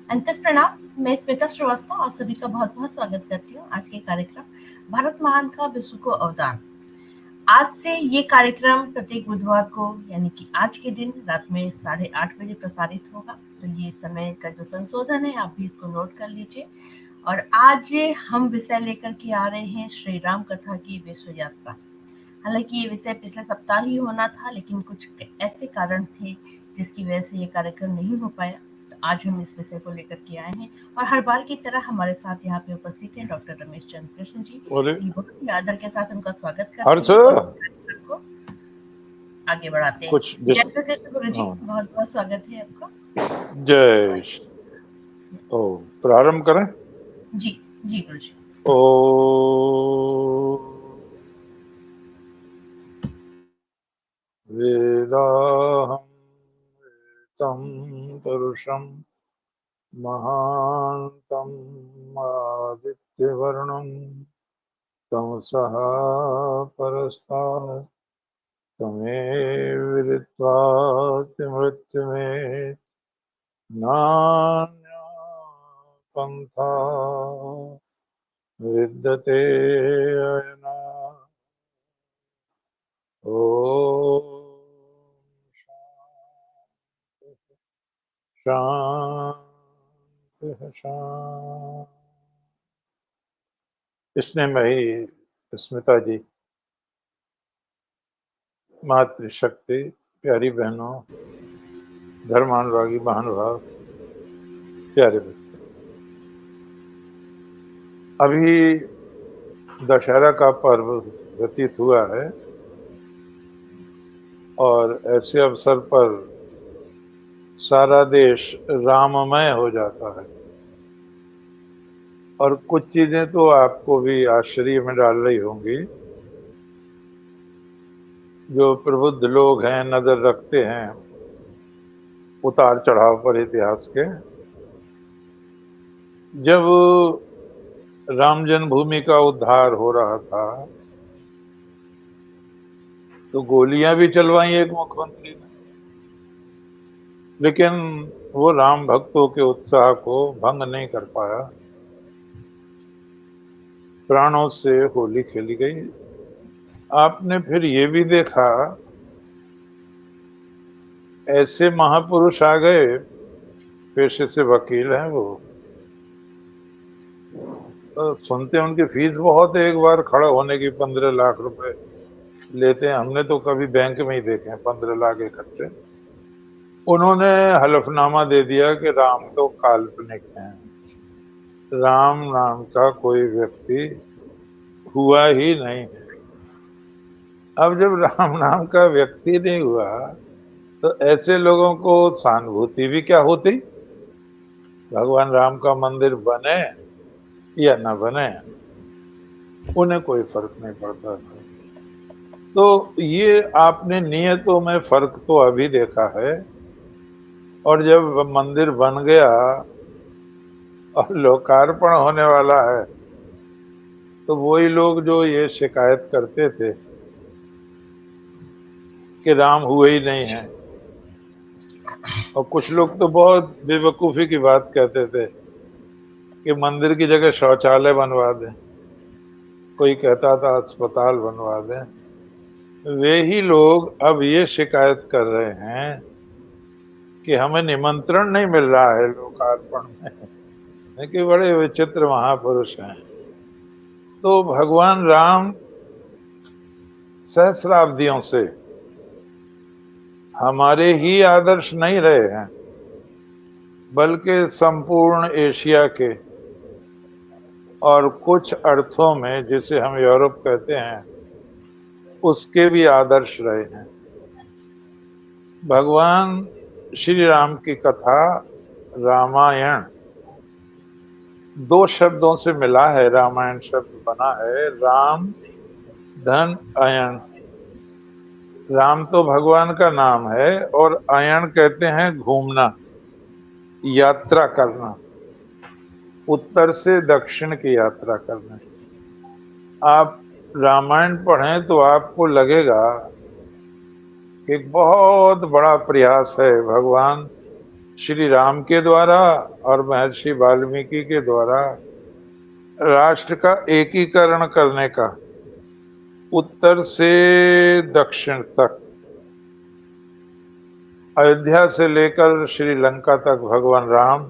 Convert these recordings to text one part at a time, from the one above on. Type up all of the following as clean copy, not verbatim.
अंतस प्रणाम। मैं स्मिता श्रीवास्तव आप सभी का बहुत बहुत स्वागत करती हूँ आज के कार्यक्रम भारत महान का विश्व को अवदान। आज से ये कार्यक्रम प्रत्येक बुधवार को यानी कि आज के दिन रात में 8:30 बजे प्रसारित होगा। तो ये समय का जो संशोधन है आप भी इसको नोट कर लीजिए। और आज हम विषय लेकर के आ रहे हैं श्री राम कथा की विश्व यात्रा। हालांकि ये विषय पिछले सप्ताह ही होना था, लेकिन कुछ ऐसे कारण थे जिसकी वजह से ये कार्यक्रम नहीं हो पाया। तो आज हम इस विषय को लेकर के आए हैं और हर बार की तरह हमारे साथ यहाँ पे उपस्थित हैं डॉक्टर रमेश चंद्र कृष्ण जी। बोले ये बहुत ही आदर के साथ उनका स्वागत करती हर्ष हूँ और इस कार्यक्रम को आगे बढ़ाते हैं। कुछ जय श्री कृष्ण गुरु जी, हाँ, बहुत बहुत स्वागत है आपका। जय ओ प्रारंभ करें। जी जी गुरु जी। ओ वेदाहं तं पुरुषं महान्तं आदित्यवर्णं तमसः परस्तात् तमेव विदित्वा मृत्युमेत् नान्या पन्था विद्यते अयना। ॐ शान्तिः शान्तिः। स्नेहमयी स्मिता जी, मातृशक्ति, प्यारी बहनों, धर्मानुरागी महानुभाव, प्यारे बच्चे, अभी दशहरा का पर्व व्यतीत हुआ है और ऐसे अवसर पर सारा देश राममय हो जाता है और कुछ चीजें तो आपको भी आश्चर्य में डाल रही होंगी। जो प्रबुद्ध लोग हैं, नजर रखते हैं उतार चढ़ाव पर इतिहास के, जब राम जन्मभूमि का उद्धार हो रहा था तो गोलियां भी चलवाई एक मुख्यमंत्री ने, लेकिन वो राम भक्तों के उत्साह को भंग नहीं कर पाया। प्राणों से होली खेली गई। आपने फिर ये भी देखा, ऐसे महापुरुष आ गए, पेशे से वकील हैं वो, तो सुनते हैं उनकी फीस बहुत है, एक बार खड़ा होने की 15 लाख रुपए लेते हैं। हमने तो कभी बैंक में ही देखे हैं 15 लाख इकट्ठे। उन्होंने हलफनामा दे दिया कि राम तो काल्पनिक हैं, राम नाम का कोई व्यक्ति हुआ ही नहीं है। अब जब राम नाम का व्यक्ति नहीं हुआ तो ऐसे लोगों को सहानुभूति भी क्या होती। भगवान राम का मंदिर बने या न बने, उन्हें कोई फर्क नहीं पड़ता था। तो ये आपने नियतों में फर्क तो अभी देखा है, और जब मंदिर बन गया और लोकार्पण होने वाला है तो वही लोग जो ये शिकायत करते थे कि राम हुए ही नहीं है, और कुछ लोग तो बहुत बेवकूफी की बात कहते थे कि मंदिर की जगह शौचालय बनवा दें, कोई कहता था अस्पताल बनवा दें, वे ही लोग अब ये शिकायत कर रहे हैं कि हमें निमंत्रण नहीं मिल रहा है लोकार्पण में। कि बड़े विचित्र महापुरुष हैं। तो भगवान राम सहस्राब्दियों से हमारे ही आदर्श नहीं रहे हैं, बल्कि संपूर्ण एशिया के, और कुछ अर्थों में जिसे हम यूरोप कहते हैं उसके भी आदर्श रहे हैं। भगवान श्री राम की कथा रामायण दो शब्दों से मिला है। रामायण शब्द बना है राम धन अयन। राम तो भगवान का नाम है और अयन कहते हैं घूमना, यात्रा करना, उत्तर से दक्षिण की यात्रा करना। आप रामायण पढ़ें तो आपको लगेगा कि एक बहुत बड़ा प्रयास है भगवान श्री राम के द्वारा और महर्षि वाल्मीकि के द्वारा राष्ट्र का एकीकरण करने का, उत्तर से दक्षिण तक, अयोध्या से लेकर श्रीलंका तक भगवान राम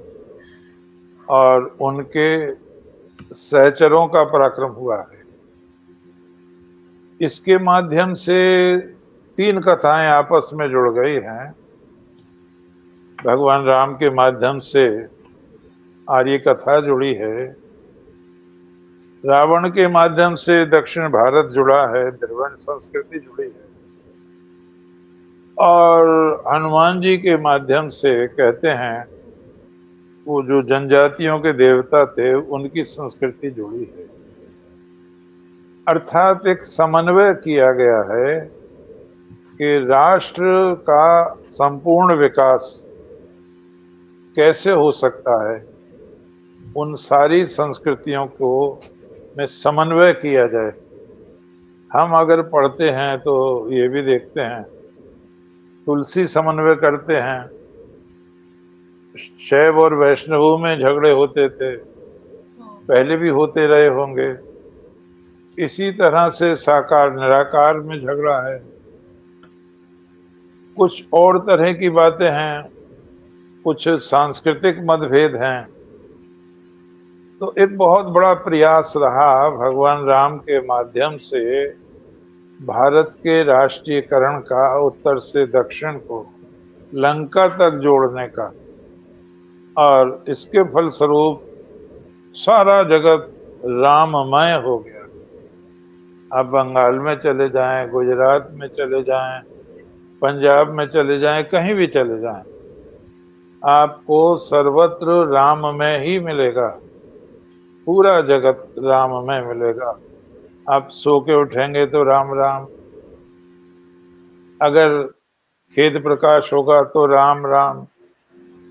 और उनके सहचरों का पराक्रम हुआ है। इसके माध्यम से 3 कथाएं आपस में जुड़ गई हैं। भगवान राम के माध्यम से आर्य कथा जुड़ी है, रावण के माध्यम से दक्षिण भारत जुड़ा है, द्रविड़ संस्कृति जुड़ी है, और हनुमान जी के माध्यम से कहते हैं वो जो जनजातियों के देवता थे उनकी संस्कृति जुड़ी है। अर्थात एक समन्वय किया गया है कि राष्ट्र का संपूर्ण विकास कैसे हो सकता है, उन सारी संस्कृतियों को में समन्वय किया जाए। हम अगर पढ़ते हैं तो ये भी देखते हैं, तुलसी समन्वय करते हैं। शैव और वैष्णवों में झगड़े होते थे, पहले भी होते रहे होंगे। इसी तरह से साकार निराकार में झगड़ा है। कुछ और तरह की बातें हैं, कुछ सांस्कृतिक मतभेद हैं। तो एक बहुत बड़ा प्रयास रहा भगवान राम के माध्यम से भारत के राष्ट्रीयकरण का, उत्तर से दक्षिण को लंका तक जोड़ने का, और इसके फलस्वरूप सारा जगत राममय हो गया। आप बंगाल में चले जाएं, गुजरात में चले जाएं, पंजाब में चले जाएं, कहीं भी चले जाएं, आपको सर्वत्र राममय ही मिलेगा। पूरा जगत राममय मिलेगा। आप सो के उठेंगे तो राम राम, अगर खेद प्रकाश होगा तो राम राम,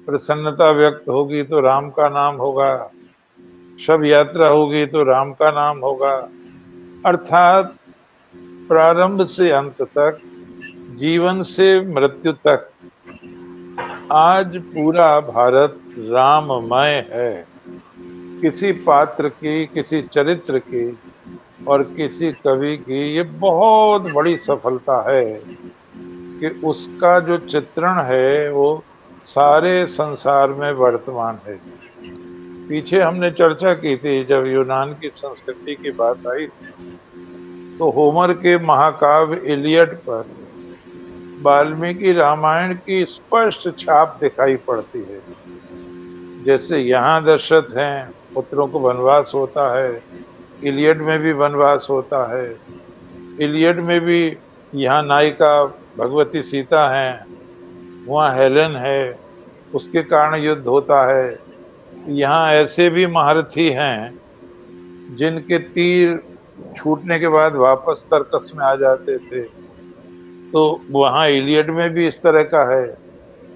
प्रसन्नता व्यक्त होगी तो राम का नाम होगा, शव यात्रा होगी तो राम का नाम होगा। अर्थात प्रारंभ से अंत तक, जीवन से मृत्यु तक, आज पूरा भारत राममय है। किसी पात्र की, किसी चरित्र की और किसी कवि की ये बहुत बड़ी सफलता है कि उसका जो चित्रण है वो सारे संसार में वर्तमान है। पीछे हमने चर्चा की थी, जब यूनान की संस्कृति की बात आई थी, तो होमर के महाकाव्य इलियड पर वाल्मीकि रामायण की स्पष्ट छाप दिखाई पड़ती है। जैसे यहाँ दशरथ हैं, पुत्रों को वनवास होता है, इलियड में भी वनवास होता है। इलियड में भी यहाँ नायिका भगवती सीता हैं, वहाँ हेलेन है, उसके कारण युद्ध होता है। यहाँ ऐसे भी महारथी हैं जिनके तीर छूटने के बाद वापस तर्कस में आ जाते थे, तो वहाँ इलियड में भी इस तरह का है।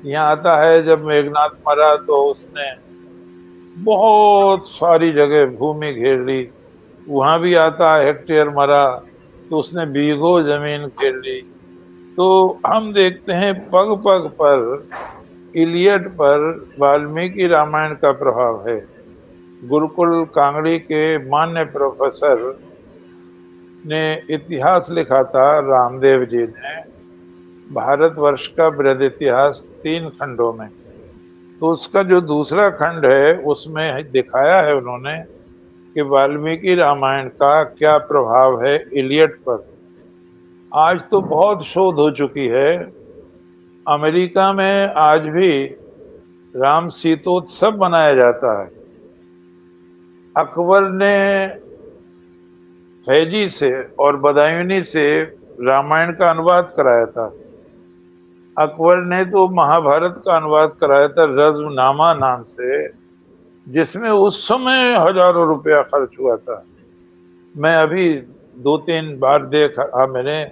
यहाँ आता है जब मेघनाथ मरा तो उसने बहुत सारी जगह भूमि घेर ली, वहाँ भी आता है हेक्टेयर मरा तो उसने बीघों जमीन घेर ली। तो हम देखते हैं पग पग पर इलियड पर वाल्मीकि रामायण का प्रभाव है। गुरुकुल कांगड़ी के मान्य प्रोफेसर ने इतिहास लिखा था, रामदेव जी ने, भारतवर्ष का बृहद इतिहास 3 खंडों में। तो उसका जो दूसरा खंड है उसमें दिखाया है उन्होंने कि वाल्मीकि रामायण का क्या प्रभाव है इलियड पर। आज तो बहुत शोध हो चुकी है। अमेरिका में आज भी राम सीतोत्सव मनाया जाता है। अकबर ने फैजी से और बदायूनी से रामायण का अनुवाद कराया था। अकबर ने तो महाभारत का अनुवाद कराया था रज़्मनामा नाम से, जिसमें उस समय हजारों रुपया खर्च हुआ था। मैं अभी 2-3 बार देखा मैंने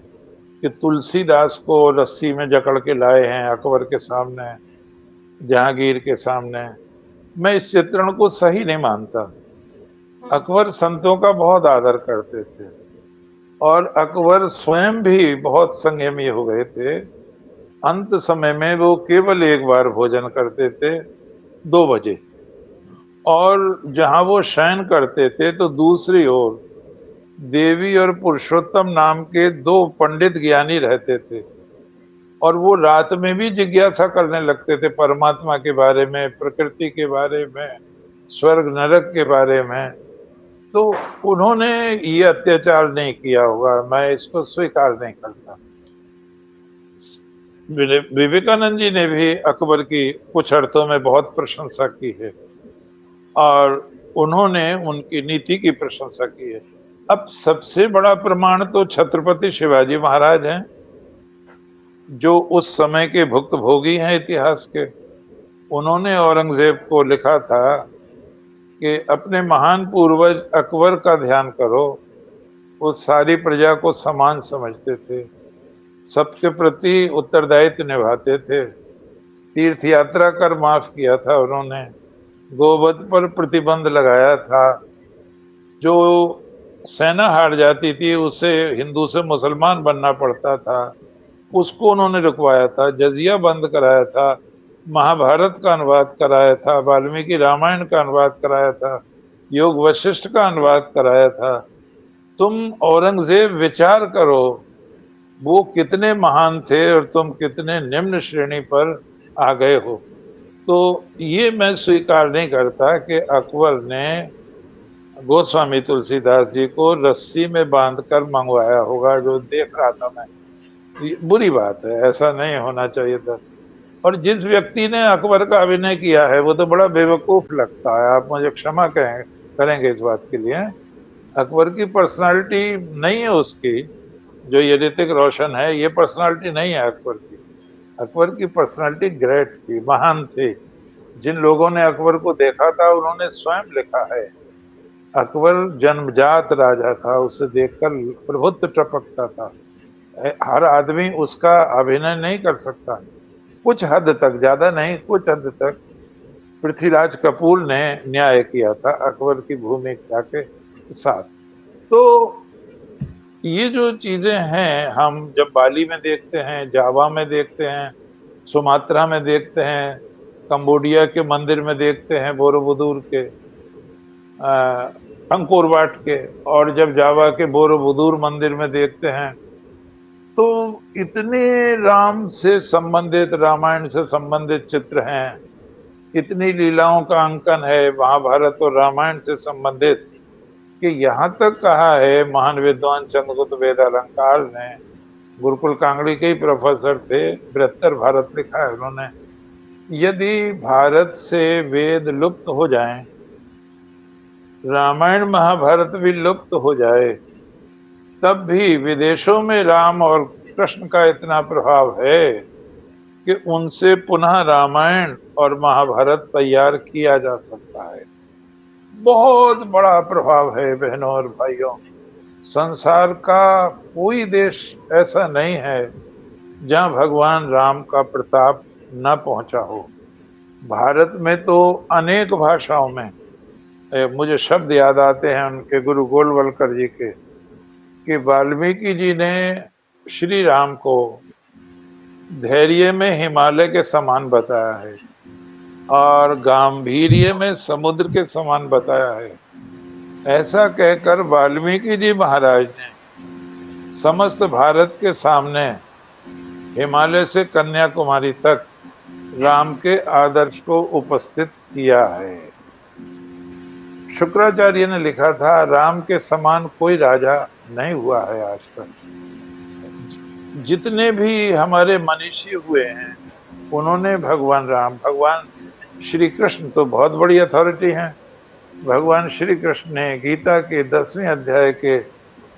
कि तुलसीदास को रस्सी में जकड़ के लाए हैं अकबर के सामने, जहांगीर के सामने। मैं इस चित्रण को सही नहीं मानता। अकबर संतों का बहुत आदर करते थे और अकबर स्वयं भी बहुत संयमी हो गए थे अंत समय में वो केवल एक बार भोजन करते थे 2 बजे, और जहां वो शयन करते थे तो दूसरी ओर देवी और पुरुषोत्तम नाम के 2 पंडित ज्ञानी रहते थे, और वो रात में भी जिज्ञासा करने लगते थे परमात्मा के बारे में, प्रकृति के बारे में, स्वर्ग नरक के बारे में। तो उन्होंने ये अत्याचार नहीं किया होगा, मैं इसको स्वीकार नहीं करता। विवेकानंद जी ने भी अकबर की कुछ अर्थों में बहुत प्रशंसा की है, और उन्होंने उनकी नीति की प्रशंसा की है। अब सबसे बड़ा प्रमाण तो छत्रपति शिवाजी महाराज हैं, जो उस समय के भुक्तभोगी हैं इतिहास के। उन्होंने औरंगजेब को लिखा था कि अपने महान पूर्वज अकबर का ध्यान करो, वो सारी प्रजा को समान समझते थे, सबके प्रति उत्तरदायित्व निभाते थे, तीर्थ यात्रा कर माफ किया था उन्होंने, गोवध पर प्रतिबंध लगाया था, जो सेना हार जाती थी उसे हिंदू से मुसलमान बनना पड़ता था, उसको उन्होंने रुकवाया था, जजिया बंद कराया था, महाभारत का अनुवाद कराया था, वाल्मीकि रामायण का अनुवाद कराया था, योग वशिष्ठ का अनुवाद कराया था। तुम औरंगजेब विचार करो, वो कितने महान थे और तुम कितने निम्न श्रेणी पर आ गए हो। तो ये मैं स्वीकार नहीं करता कि अकबर ने गोस्वामी तुलसीदास जी को रस्सी में बांधकर मंगवाया होगा, जो देख रहा था मैं। ये बुरी बात है, ऐसा नहीं होना चाहिए था। और जिस व्यक्ति ने अकबर का अभिनय किया है वो तो बड़ा बेवकूफ लगता है, आप मुझे क्षमा करेंगे इस बात के लिए। अकबर की पर्सनालिटी नहीं है उसकी, जो ये ऋतिक रोशन है, ये पर्सनालिटी नहीं है अकबर की। अकबर की पर्सनालिटी ग्रेट थी, महान थी। जिन लोगों ने अकबर को देखा था उन्होंने स्वयं लिखा है, अकबर जन्मजात राजा था, उसे देखकर प्रभुत्व टपकता था। हर आदमी उसका अभिनय नहीं कर सकता, कुछ हद तक, ज्यादा नहीं, कुछ हद तक पृथ्वीराज कपूर ने न्याय किया था अकबर की भूमिका के साथ। तो ये जो चीजें हैं, हम जब बाली में देखते हैं, जावा में देखते हैं, सुमात्रा में देखते हैं, कंबोडिया के मंदिर में देखते हैं, बोरोबुदूर के, अंकोर वाट के, और जब जावा के बोरोबुदूर मंदिर में देखते हैं, तो इतने राम से संबंधित, रामायण से संबंधित चित्र हैं, इतनी लीलाओं का अंकन है महाभारत और रामायण से संबंधित, कि यहाँ तक कहा है महान विद्वान चंद्रगुप्त वेदालंकार ने, गुरुकुल कांगड़ी के ही प्रोफेसर थे, बृहत्तर भारत लिखा है उन्होंने, यदि भारत से वेद लुप्त हो जाएं, रामायण महाभारत भी लुप्त हो जाए, तब भी विदेशों में राम और कृष्ण का इतना प्रभाव है कि उनसे पुनः रामायण और महाभारत तैयार किया जा सकता है। बहुत बड़ा प्रभाव है बहनों और भाइयों। संसार का कोई देश ऐसा नहीं है जहां भगवान राम का प्रताप न पहुंचा हो। भारत में तो अनेक भाषाओं में, मुझे शब्द याद आते हैं उनके गुरु गोलवलकर जी के, कि वाल्मीकि जी ने श्री राम को धैर्य में हिमालय के समान बताया है और गांभीर्य में समुद्र के समान बताया है। ऐसा कहकर वाल्मीकि जी महाराज ने समस्त भारत के सामने हिमालय से कन्याकुमारी तक राम के आदर्श को उपस्थित किया है। शुक्राचार्य ने लिखा था, राम के समान कोई राजा नहीं हुआ है आज तक। जितने भी हमारे मनीषी हुए हैं उन्होंने भगवान राम, भगवान श्री कृष्ण तो बहुत बड़ी अथॉरिटी हैं। भगवान श्री कृष्ण ने गीता के 10वें अध्याय के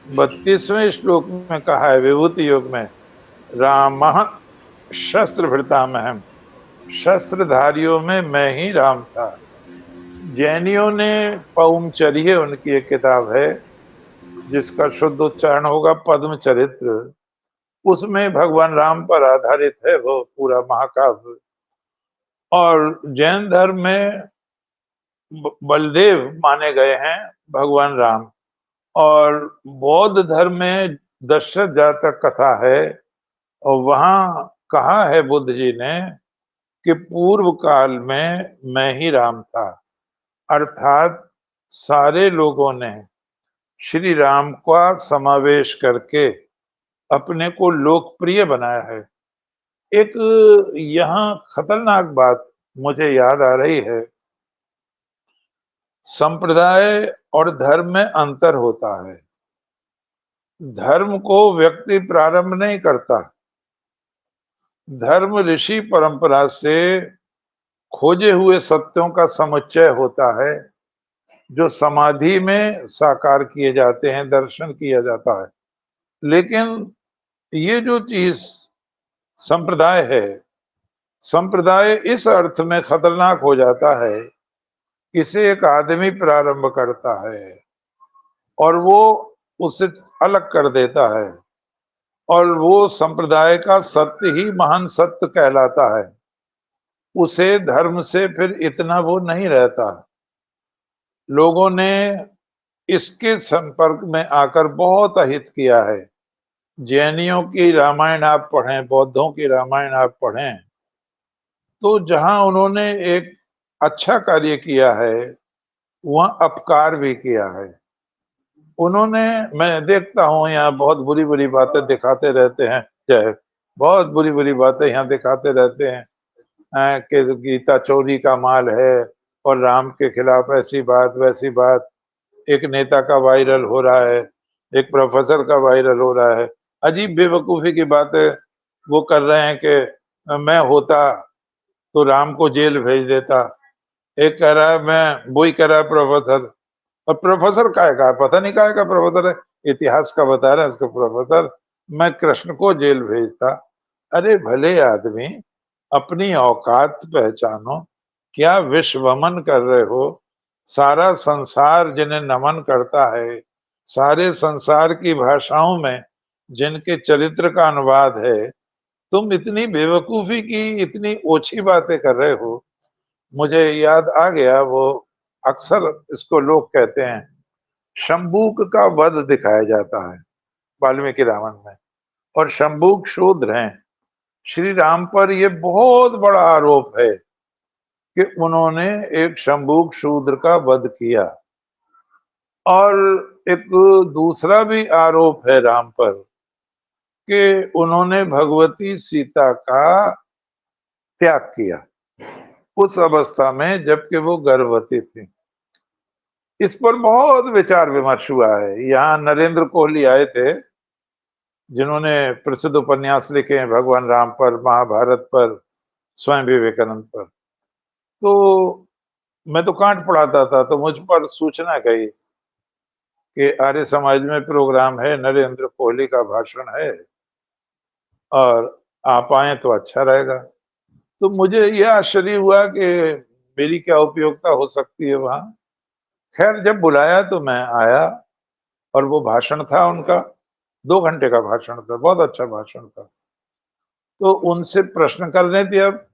32वें श्लोक में कहा है, विभूति योग में, रामः शस्त्रभृतामहम्, शस्त्रधारियों में मैं ही राम था। जैनियों ने पौमचर्य, उनकी एक किताब है जिसका शुद्ध उच्चारण होगा पद्म चरित्र, उसमें भगवान राम पर आधारित है वो पूरा महाकाव्य। और जैन धर्म में बलदेव माने गए हैं भगवान राम, और बौद्ध धर्म में दशरथ जातक कथा है, और वहां कहा है बुद्ध जी ने कि पूर्व काल में मैं ही राम था, अर्थात सारे लोगों ने श्री राम का समावेश करके अपने को लोकप्रिय बनाया है। एक यहाँ खतरनाक बात मुझे याद आ रही है। संप्रदाय और धर्म में अंतर होता है। धर्म को व्यक्ति प्रारंभ नहीं करता, धर्म ऋषि परंपरा से खोजे हुए सत्यों का समुच्चय होता है, जो समाधि में साकार किए जाते हैं, दर्शन किया जाता है। लेकिन ये जो चीज संप्रदाय है, संप्रदाय इस अर्थ में खतरनाक हो जाता है, इसे एक आदमी प्रारंभ करता है और वो उससे अलग कर देता है, और वो संप्रदाय का सत्य ही महान सत्य कहलाता है। उसे धर्म से फिर इतना वो नहीं रहता। लोगों ने इसके संपर्क में आकर बहुत अहित किया है। जैनियों की रामायण आप पढ़ें, बौद्धों की रामायण आप पढ़ें, तो जहां उन्होंने एक अच्छा कार्य किया है, वहां अपकार भी किया है। उन्होंने, मैं देखता हूं यहाँ बहुत बुरी बुरी बातें दिखाते रहते हैं, जय, बहुत बुरी बुरी बातें यहाँ दिखाते रहते हैं कि गीता चोरी का माल है और राम के खिलाफ ऐसी बात वैसी बात। एक नेता का वायरल हो रहा है, एक प्रोफेसर का वायरल हो रहा है, अजीब बेवकूफी की बातें वो कर रहे हैं कि मैं होता तो राम को जेल भेज देता। एक कह रहा है, मैं वही कह रहा है प्रोफेसर, और प्रोफेसर काय का पता नहीं, काय का प्रोफेसर है, इतिहास का बता रहा है उसको प्रोफेसर, मैं कृष्ण को जेल भेजता। अरे भले आदमी, अपनी औकात पहचानो, क्या विश्वमन कर रहे हो? सारा संसार जिन्हें नमन करता है, सारे संसार की भाषाओं में जिनके चरित्र का अनुवाद है, तुम इतनी बेवकूफी की, इतनी ओछी बातें कर रहे हो। मुझे याद आ गया, वो अक्सर इसको लोग कहते हैं, शंबूक का वध दिखाया जाता है वाल्मीकि रामायण में, और शंबूक शूद्र हैं। श्री राम पर यह बहुत बड़ा आरोप है कि उन्होंने एक शंबूक शूद्र का वध किया, और एक दूसरा भी आरोप है राम पर कि उन्होंने भगवती सीता का त्याग किया उस अवस्था में जबकि वो गर्भवती थी। इस पर बहुत विचार विमर्श हुआ है। यहाँ नरेंद्र कोहली आए थे, जिन्होंने प्रसिद्ध उपन्यास लिखे हैं भगवान राम पर, महाभारत पर, स्वयं विवेकानंद पर। तो मैं तो कांट पढ़ाता था, तो मुझ पर सूचना गई कि आर्य समाज में प्रोग्राम है, नरेंद्र कोहली का भाषण है और आप आए तो अच्छा रहेगा। तो मुझे यह आश्चर्य हुआ कि मेरी क्या उपयोगिता हो सकती है वहां। खैर, जब बुलाया तो मैं आया, और वो भाषण था उनका, 2 घंटे का भाषण था, बहुत अच्छा भाषण था। तो उनसे प्रश्न करने थे अब।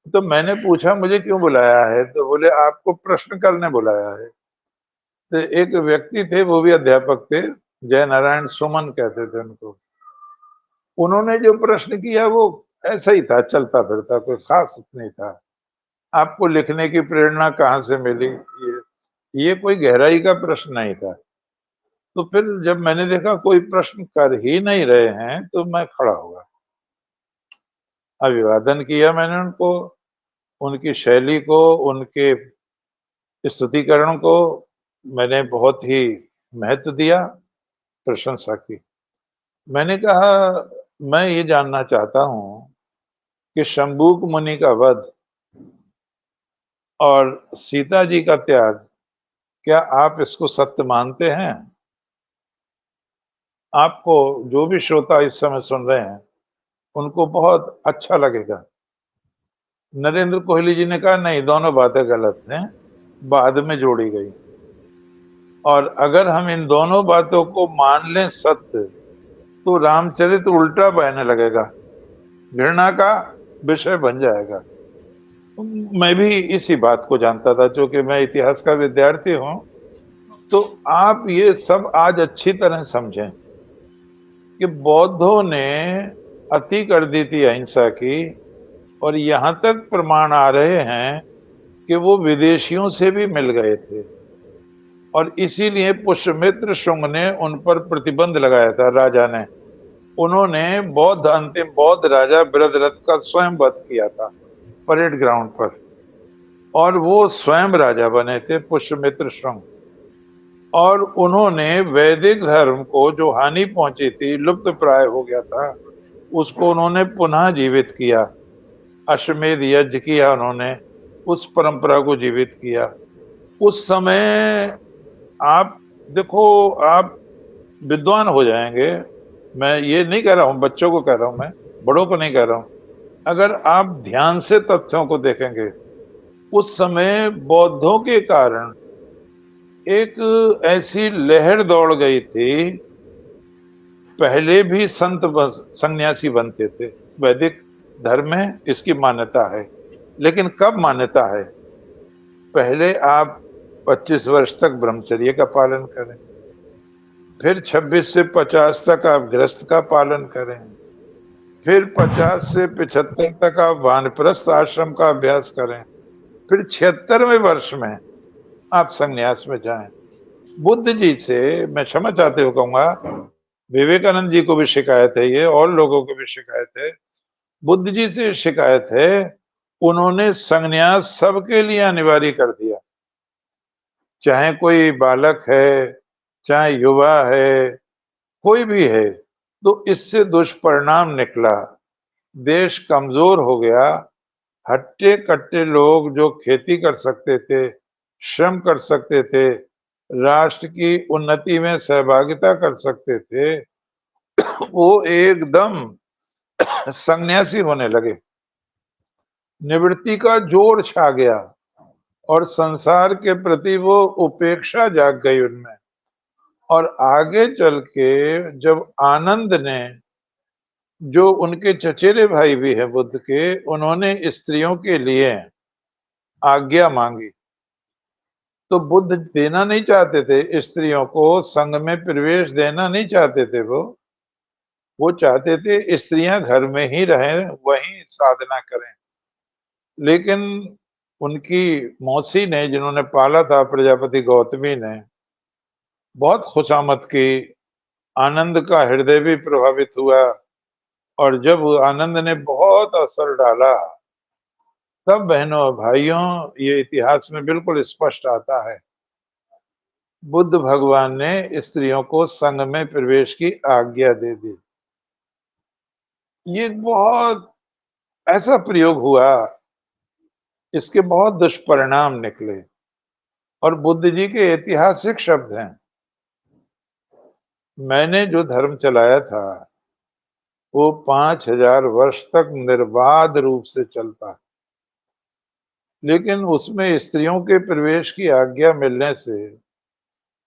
तो मैंने पूछा मुझे क्यों बुलाया है, तो बोले आपको प्रश्न करने बुलाया है। तो एक व्यक्ति थे, वो भी अध्यापक थे, जय नारायण सुमन कहते थे उनको। उन्होंने जो प्रश्न किया वो ऐसा ही था, चलता फिरता, कोई खास नहीं था। आपको लिखने की प्रेरणा कहाँ से मिली, ये कोई गहराई का प्रश्न नहीं था। तो फिर जब मैंने देखा कोई प्रश्न कर ही नहीं रहे हैं, तो मैं खड़ा हुआ, अभिवादन किया मैंने उनको, उनकी शैली को, उनके स्तुतिकरण को मैंने बहुत ही महत्व दिया, प्रशंसा की। मैंने कहा, मैं ये जानना चाहता हूं कि शंबूक मुनि का वध और सीता जी का त्याग, क्या आप इसको सत्य मानते हैं? आपको, जो भी श्रोता इस समय सुन रहे हैं, उनको बहुत अच्छा लगेगा। नरेंद्र कोहली जी ने कहा, नहीं, दोनों बातें गलत हैं, बाद में जोड़ी गई। और अगर हम इन दोनों बातों को मान लें सत्य, तो रामचरित उल्टा बहने लगेगा, घृणा का विषय बन जाएगा। मैं भी इसी बात को जानता था, क्योंकि मैं इतिहास का विद्यार्थी हूं। तो आप ये सब आज अच्छी तरह समझें कि बौद्धों ने अति कर दी थी अहिंसा की, और यहाँ तक प्रमाण आ रहे हैं कि वो विदेशियों से भी मिल गए थे, और इसीलिए पुष्यमित्र शुंग ने उन पर प्रतिबंध लगाया था, राजा ने। उन्होंने अंतिम बौद्ध राजा बृहद्रथ का स्वयं वध किया था परेड ग्राउंड पर, और वो स्वयं राजा बने थे पुष्यमित्र शुंग। और उन्होंने वैदिक धर्म को जो हानि पहुंची थी, लुप्त प्राय हो गया था, उसको उन्होंने पुनः जीवित किया। अश्वमेध यज्ञ किया उन्होंने, उस परंपरा को जीवित किया। उस समय आप देखो, आप विद्वान हो जाएंगे। मैं ये नहीं कह रहा हूं, बच्चों को कह रहा हूं, मैं बड़ों को नहीं कह रहा हूं। अगर आप ध्यान से तथ्यों को देखेंगे, उस समय बौद्धों के कारण एक ऐसी लहर दौड़ गई थी। पहले भी सन्यासी बनते थे, वैदिक धर्म में इसकी मान्यता है। लेकिन कब मान्यता है? पहले आप 25 वर्ष तक ब्रह्मचर्य का पालन करें, फिर 26 से 50 तक आप गृहस्थ का पालन करें, फिर 50 से 75 तक आप वानप्रस्थ आश्रम का अभ्यास करें, फिर 76वें वर्ष में आप संन्यास में जाएं। बुद्ध जी से मैं क्षमा चाहते हुए कहूंगा, विवेकानंद जी को भी शिकायत है ये, और लोगों को भी शिकायत है, बुद्ध जी से शिकायत है, उन्होंने संन्यास सबके लिए अनिवार्य कर दिया। चाहे कोई बालक है, चाहे युवा है, कोई भी है, तो इससे दुष्परिणाम निकला। देश कमजोर हो गया। हट्टे कट्टे लोग जो खेती कर सकते थे, श्रम कर सकते थे, राष्ट्र की उन्नति में सहभागिता कर सकते थे, वो एकदम सन्यासी होने लगे। निवृत्ति का जोर छा गया, और संसार के प्रति वो उपेक्षा जाग गई उनमें। और आगे चल के जब आनंद ने, जो उनके चचेरे भाई भी हैं बुद्ध के, उन्होंने स्त्रियों के लिए आज्ञा मांगी, तो बुद्ध देना नहीं चाहते थे, स्त्रियों को संघ में प्रवेश देना नहीं चाहते थे। वो चाहते थे स्त्रियां घर में ही रहें, वहीं साधना करें। लेकिन उनकी मौसी ने, जिन्होंने पाला था, प्रजापति गौतमी ने बहुत खुशामद की। आनंद का हृदय भी प्रभावित हुआ, और जब आनंद ने बहुत असर डाला, तब बहनों और भाइयों, ये इतिहास में बिल्कुल स्पष्ट आता है, बुद्ध भगवान ने स्त्रियों को संघ में प्रवेश की आज्ञा दे दी। ये बहुत ऐसा प्रयोग हुआ, इसके बहुत दुष्परिणाम निकले, और बुद्ध जी के ऐतिहासिक शब्द हैं, मैंने जो धर्म चलाया था वो 5000 वर्ष तक निर्बाध रूप से चलता, लेकिन उसमें स्त्रियों के प्रवेश की आज्ञा मिलने से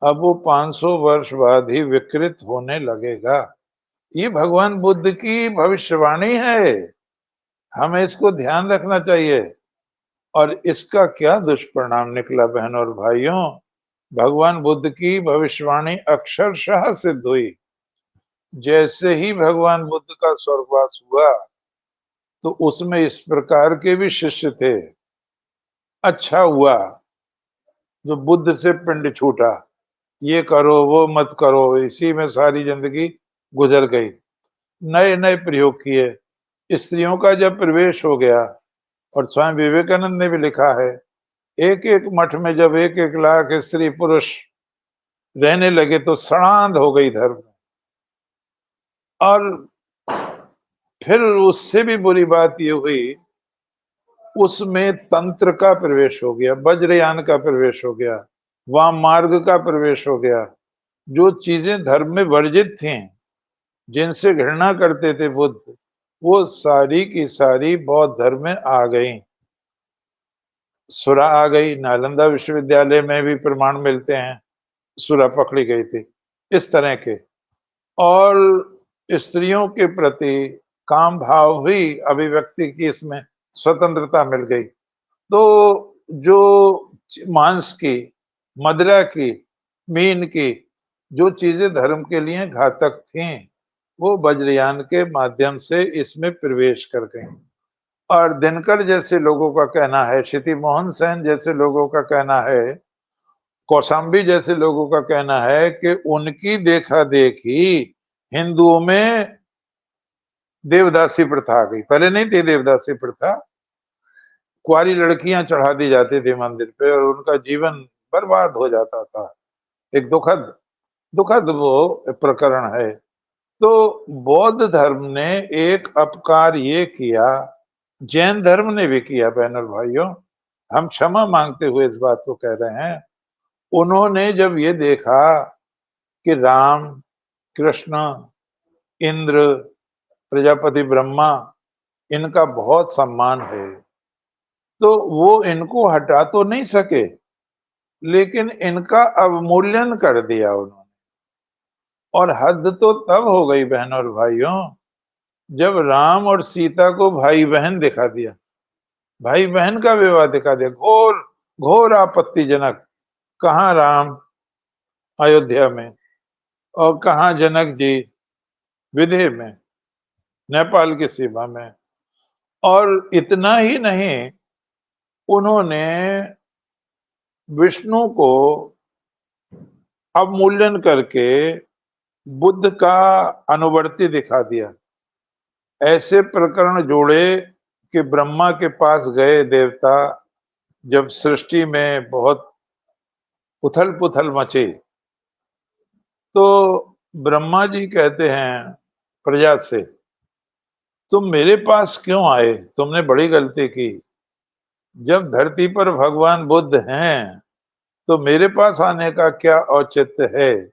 अब वो 500 वर्ष बाद ही विकृत होने लगेगा। ये भगवान बुद्ध की भविष्यवाणी है, हमें इसको ध्यान रखना चाहिए। और इसका क्या दुष्परिणाम निकला बहनों और भाइयों? भगवान बुद्ध की भविष्यवाणी अक्षरशः सिद्ध हुई। जैसे ही भगवान बुद्ध का स्वर्गवास हुआ, तो उसमें इस प्रकार के भी शिष्य थे। अच्छा हुआ जो बुद्ध से पिंड छूटा, ये करो वो मत करो, इसी में सारी जिंदगी गुजर गई। नए नए प्रयोग किए, स्त्रियों का जब प्रवेश हो गया, और स्वामी विवेकानंद ने भी लिखा है, एक एक मठ में जब 1-1 लाख स्त्री पुरुष रहने लगे, तो सड़ांध हो गई धर्म। और फिर उससे भी बुरी बात ये हुई, उसमें तंत्र का प्रवेश हो गया, वज्रयान का प्रवेश हो गया, वाम मार्ग का प्रवेश हो गया। जो चीजें धर्म में वर्जित थीं, जिनसे घृणा करते थे बुद्ध, वो सारी की सारी बौद्ध धर्म में आ गई। सुरा आ गई, नालंदा विश्वविद्यालय में भी प्रमाण मिलते हैं, सुरा पकड़ी गई थी, इस तरह के। और स्त्रियों के प्रति काम भाव हुई, अभिव्यक्ति की इसमें स्वतंत्रता मिल गई। तो जो मांस की, मदिरा की, मीन की, जो चीजें धर्म के लिए घातक थीं, वो वज्रयान के माध्यम से इसमें प्रवेश कर गई। और दिनकर जैसे लोगों का कहना है, क्षिति मोहन सेन जैसे लोगों का कहना है, कौशाम्बी जैसे लोगों का कहना है कि उनकी देखा-देखी हिंदुओं में देवदासी प्रथा आ गई। पहले नहीं थी देवदासी प्रथा, कुंवारी लड़कियां चढ़ा दी जाती थी मंदिर पे और उनका जीवन बर्बाद हो जाता था। एक दुखद दुखद वो प्रकरण है। तो बौद्ध धर्म ने एक अपकार ये किया, जैन धर्म ने भी किया बहन और भाइयों, हम क्षमा मांगते हुए इस बात को कह रहे हैं। उन्होंने जब ये देखा कि राम, कृष्ण, इंद्र, प्रजापति ब्रह्मा, इनका बहुत सम्मान है, तो वो इनको हटा तो नहीं सके, लेकिन इनका अवमूल्यन कर दिया उन्होंने। और हद तो तब हो गई बहनों और भाइयों, जब राम और सीता को भाई बहन दिखा दिया, भाई बहन का विवाह दिखा दिया। घोर घोर आपत्तिजनक। कहाँ राम अयोध्या में और कहाँ जनक जी विदेह में, नेपाल की सीमा में। और इतना ही नहीं, उन्होंने विष्णु को अवमूल्यन करके बुद्ध का अनुवर्ती दिखा दिया। ऐसे प्रकरण जोड़े कि ब्रह्मा के पास गए देवता, जब सृष्टि में बहुत उथल पुथल मची, तो ब्रह्मा जी कहते हैं प्रजा से, तुम मेरे पास क्यों आए? तुमने बड़ी गलती की। जब धरती पर भगवान बुद्ध हैं, तो मेरे पास आने का क्या औचित्य है?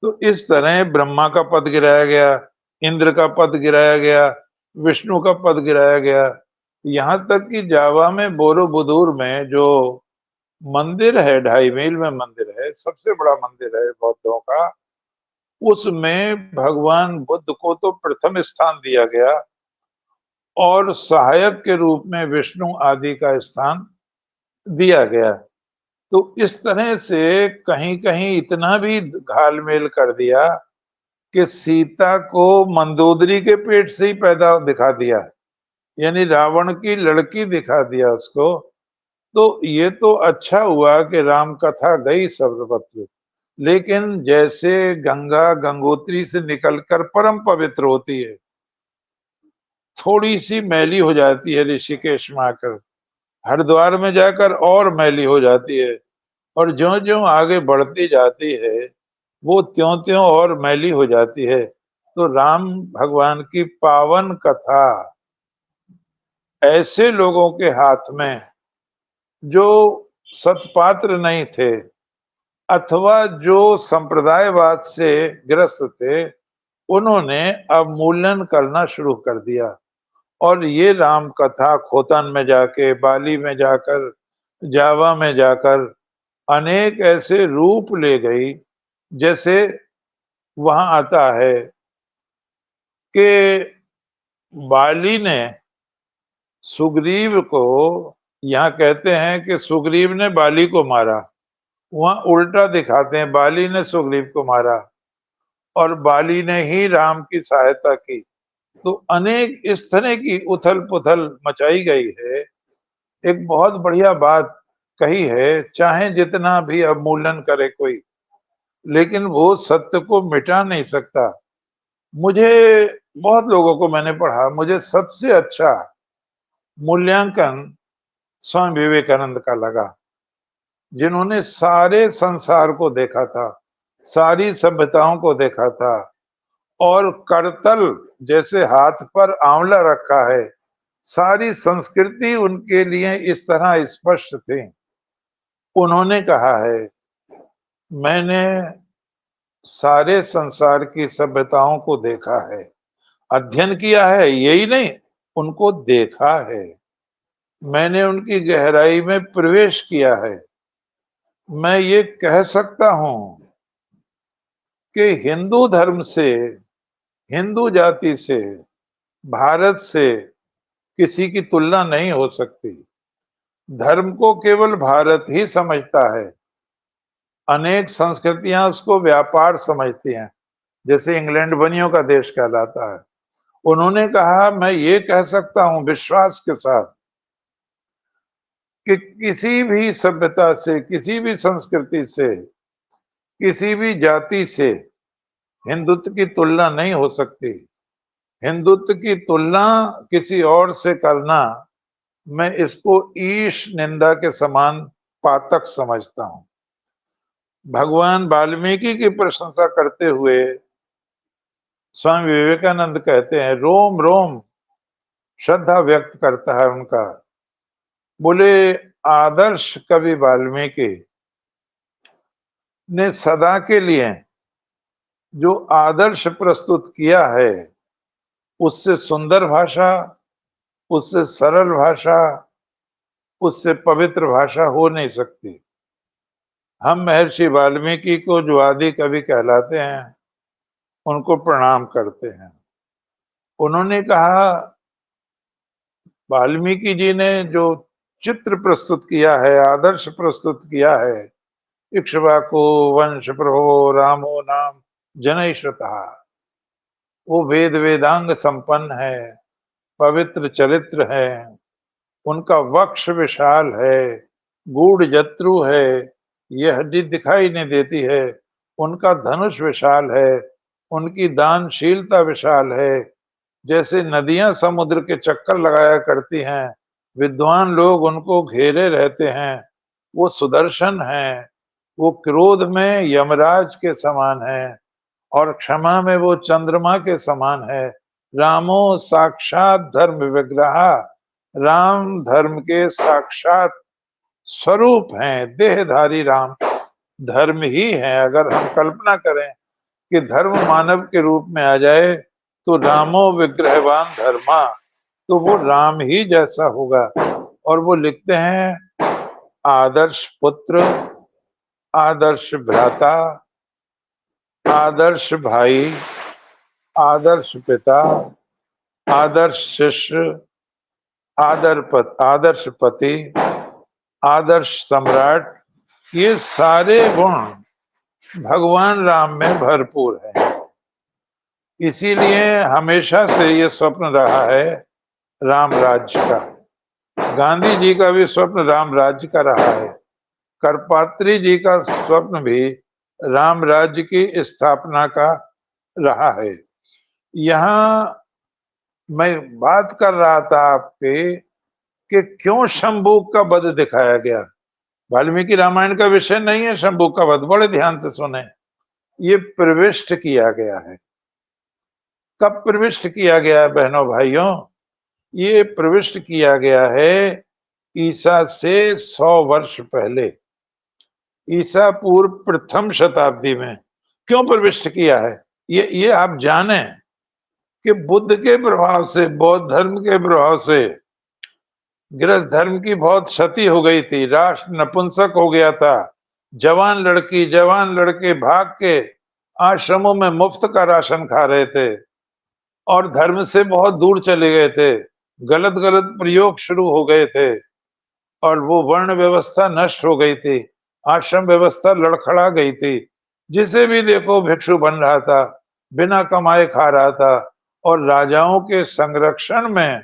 तो इस तरह ब्रह्मा का पद गिराया गया, इंद्र का पद गिराया गया, विष्णु का पद गिराया गया। यहाँ तक कि जावा में बोरोबुदुर में जो मंदिर है, 2.5 मील में मंदिर है, सबसे बड़ा मंदिर है बौद्धों का, उसमें भगवान बुद्ध को तो प्रथम स्थान दिया गया और सहायक के रूप में विष्णु आदि का स्थान दिया गया। तो इस तरह से कहीं कहीं इतना भी घालमेल कर दिया कि सीता को मंदोदरी के पेट से ही पैदा दिखा दिया, यानी रावण की लड़की दिखा दिया उसको। तो ये तो अच्छा हुआ कि राम कथा गई सर्वत्र, लेकिन जैसे गंगा गंगोत्री से निकलकर परम पवित्र होती है, थोड़ी सी मैली हो जाती है ऋषिकेश में आकर, हरिद्वार में जाकर और मैली हो जाती है, और ज्यो ज्यो आगे बढ़ती जाती है वो त्यों त्यों और मैली हो जाती है। तो राम भगवान की पावन कथा ऐसे लोगों के हाथ में जो सत्पात्र नहीं थे अथवा जो संप्रदायवाद से ग्रस्त थे, उन्होंने अवमूल्यन करना शुरू कर दिया। और ये राम कथा खोतन में जाके, बाली में जाकर, जावा में जाकर अनेक ऐसे रूप ले गई। जैसे वहां आता है कि बाली ने सुग्रीव को, यहाँ कहते हैं कि सुग्रीव ने बाली को मारा, वहां उल्टा दिखाते हैं बाली ने सुग्रीव को मारा और बाली ने ही राम की सहायता की। तो अनेक इस तरह की उथल पुथल मचाई गई है। एक बहुत बढ़िया बात कही है, चाहे जितना भी अवमूल्यन करे कोई, लेकिन वो सत्य को मिटा नहीं सकता। मुझे, बहुत लोगों को मैंने पढ़ा, मुझे सबसे अच्छा मूल्यांकन स्वामी विवेकानंद का लगा, जिन्होंने सारे संसार को देखा था, सारी सभ्यताओं को देखा था, और करतल जैसे हाथ पर आंवला रखा है, सारी संस्कृति उनके लिए इस तरह स्पष्ट थी। उन्होंने कहा है, मैंने सारे संसार की सभ्यताओं को देखा है, अध्ययन किया है, यही नहीं, उनको देखा है, मैंने उनकी गहराई में प्रवेश किया है। मैं ये कह सकता हूं कि हिंदू धर्म से, हिंदू जाति से, भारत से किसी की तुलना नहीं हो सकती। धर्म को केवल भारत ही समझता है, अनेक संस्कृतियां उसको व्यापार समझती हैं। जैसे इंग्लैंड बनियों का देश कहलाता है। उन्होंने कहा, मैं ये कह सकता हूं विश्वास के साथ कि किसी भी सभ्यता से, किसी भी संस्कृति से, किसी भी जाति से हिंदुत्व की तुलना नहीं हो सकती। हिंदुत्व की तुलना किसी और से करना, मैं इसको ईश निंदा के समान पातक समझता हूं। भगवान वाल्मीकि की प्रशंसा करते हुए स्वामी विवेकानंद कहते हैं, रोम रोम श्रद्धा व्यक्त करता है उनका। बोले, आदर्श कवि वाल्मीकि ने सदा के लिए जो आदर्श प्रस्तुत किया है, उससे सुंदर भाषा, उससे सरल भाषा, उससे पवित्र भाषा हो नहीं सकती। हम महर्षि वाल्मीकि को जो आदि कवि कहलाते हैं, उनको प्रणाम करते हैं। उन्होंने कहा, वाल्मीकि जी ने जो चित्र प्रस्तुत किया है, आदर्श प्रस्तुत किया है, इक्ष्वाकु वंश प्रभो रामो नाम जनैश्रुतः, वो वेद वेदांग संपन्न है, पवित्र चरित्र है, उनका वक्ष विशाल है, गूढ़ जत्रु है, यह हड्डी दिखाई नहीं देती है, उनका धनुष विशाल है, उनकी दानशीलता विशाल है। जैसे नदियां समुद्र के चक्कर लगाया करती हैं, विद्वान लोग उनको घेरे रहते हैं, वो सुदर्शन हैं, वो क्रोध में यमराज के समान है और क्षमा में वो चंद्रमा के समान है। रामो साक्षात धर्म विग्रह, राम धर्म के साक्षात स्वरूप हैं। देहधारी राम धर्म ही है। अगर हम कल्पना करें कि धर्म मानव के रूप में आ जाए तो रामो विग्रहवान धर्मा, तो वो राम ही जैसा होगा। और वो लिखते हैं, आदर्श पुत्र, आदर्श भ्राता, आदर्श भाई, आदर्श पिता, आदर्श शिष्य, आदर्श पति, आदर्श सम्राट, ये सारे गुण भगवान राम में भरपूर है। इसीलिए हमेशा से ये स्वप्न रहा है राम राज्य का। गांधी जी का भी स्वप्न राम राज्य का रहा है। करपात्री जी का स्वप्न भी राम राज्य की स्थापना का रहा है। यहाँ मैं बात कर रहा था आपके कि क्यों शंभूक का वध दिखाया गया। वाल्मीकि रामायण का विषय नहीं है शंभूक का वध, बड़े ध्यान से सुने। ये प्रविष्ट किया गया है। कब प्रविष्ट किया गया है बहनों भाइयों? ये प्रविष्ट किया गया है ईसा से 100 वर्ष पहले, ईसा पूर्व प्रथम शताब्दी में। क्यों प्रविष्ट किया है ये आप जाने कि बुद्ध के प्रभाव से, बौद्ध धर्म के प्रभाव से गृहस्थ धर्म की बहुत क्षति हो गई थी। राष्ट्र नपुंसक हो गया था। जवान लड़की जवान लड़के भाग के आश्रमों में मुफ्त का राशन खा रहे थे और धर्म से बहुत दूर चले गए थे। गलत गलत प्रयोग शुरू हो गए थे और वो वर्ण व्यवस्था नष्ट हो गई थी। आश्रम व्यवस्था लड़खड़ा गई थी। जिसे भी देखो भिक्षु बन रहा था, बिना कमाए खा रहा था और राजाओं के संरक्षण में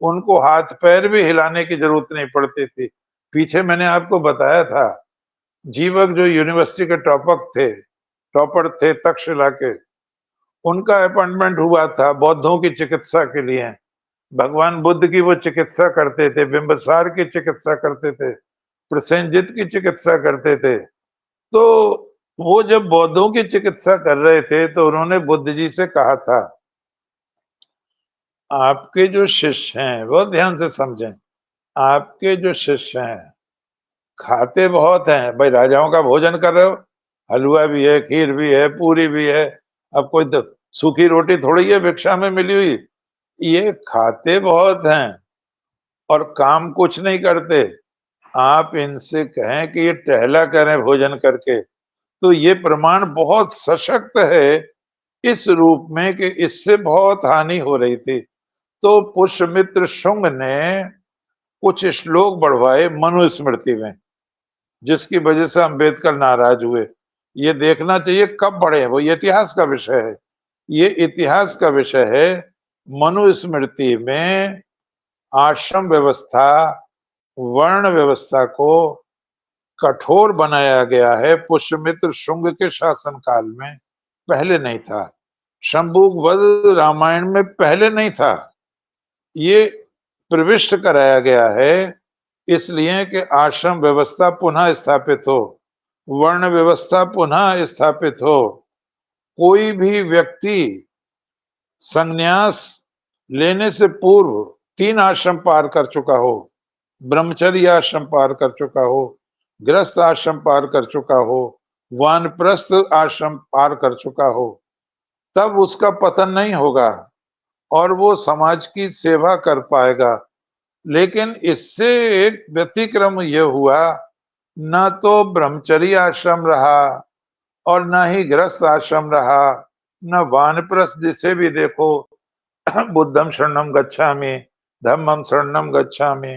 उनको हाथ पैर भी हिलाने की जरूरत नहीं पड़ती थी। पीछे मैंने आपको बताया था, जीवक जो यूनिवर्सिटी के टॉपर थे तक्षशिला के, उनका अपॉइंटमेंट हुआ था बौद्धों की चिकित्सा के लिए। भगवान बुद्ध की वो चिकित्सा करते थे, बिंबिसार की चिकित्सा करते थे, प्रसेनजित की चिकित्सा करते थे। तो वो जब बौद्धों की चिकित्सा कर रहे थे तो उन्होंने बुद्ध जी से कहा था, आपके जो शिष्य हैं, बहुत ध्यान से समझें, आपके जो शिष्य हैं खाते बहुत हैं। भाई राजाओं का भोजन कर रहे हो, हलवा भी है, खीर भी है, पूरी भी है। अब कोई सूखी रोटी थोड़ी है भिक्षा में मिली हुई। ये खाते बहुत हैं और काम कुछ नहीं करते। आप इनसे कहें कि ये टहला करें भोजन करके, तो ये प्रमाण बहुत सशक्त है इस रूप में कि इससे बहुत हानि हो रही थी। तो पुष्यमित्र शुंग ने कुछ श्लोक बढ़वाए मनुस्मृति में, जिसकी वजह से अम्बेडकर नाराज हुए। ये देखना चाहिए कब बढ़े, वो ये इतिहास का विषय है। ये इतिहास का विषय है। मनुस्मृति में आश्रम व्यवस्था, वर्ण व्यवस्था को कठोर बनाया गया है। पुष्यमित्र शुंग के शासन काल में पहले नहीं था। शंभुक वध रामायण में पहले नहीं था। ये प्रविष्ट कराया गया है इसलिए कि आश्रम व्यवस्था पुनः स्थापित हो, वर्ण व्यवस्था पुनः स्थापित हो। कोई भी व्यक्ति संन्यास लेने से पूर्व 3 आश्रम पार कर चुका हो, ब्रह्मचर्य आश्रम पार कर चुका हो, गृहस्थ आश्रम पार कर चुका हो, वानप्रस्थ आश्रम पार कर चुका हो, तब उसका पतन नहीं होगा और वो समाज की सेवा कर पाएगा। लेकिन इससे एक व्यतिक्रम यह हुआ, ना तो ब्रह्मचर्य आश्रम रहा और ना ही गृहस्थ आश्रम रहा, न वानप्रस्थ, जिसे भी देखो बुद्धम शरणम गच्छामि, धम्मम शरणम गच्छामि,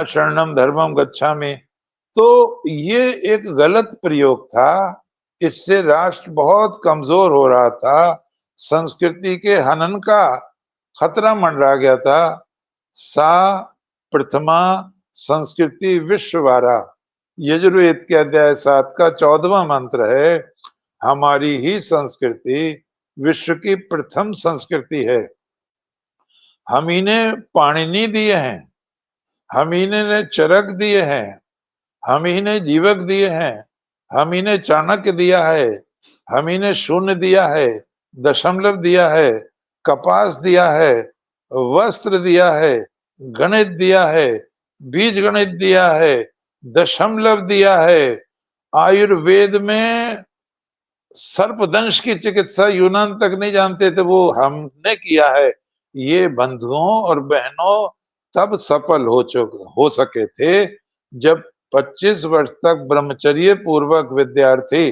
शरणम धर्मम गच्छामि। तो ये एक गलत प्रयोग था। इससे राष्ट्र बहुत कमजोर हो रहा था। संस्कृति के हनन का खतरा मंडरा गया था। सा प्रथमा संस्कृति विश्ववारा, यजुर्वेद के अध्याय 7 का 14वां मंत्र है। हमारी ही संस्कृति विश्व की प्रथम संस्कृति है। हम ही ने पाणिनि दिए हैं, हम ही ने चरक दिए हैं, हम ही ने जीवक दिए हैं, हम ही ने चाणक्य दिया है, हम ही ने शून्य दिया है, दशमलव दिया है, कपास दिया है, वस्त्र दिया है, गणित दिया है, बीज गणित दिया है, दशमलव दिया है। आयुर्वेद में सर्पदंश की चिकित्सा यूनान तक नहीं जानते थे, वो हमने किया है। ये बंधुओं और बहनों तब सफल हो सके थे जब 25 वर्ष तक ब्रह्मचर्य पूर्वक विद्यार्थी,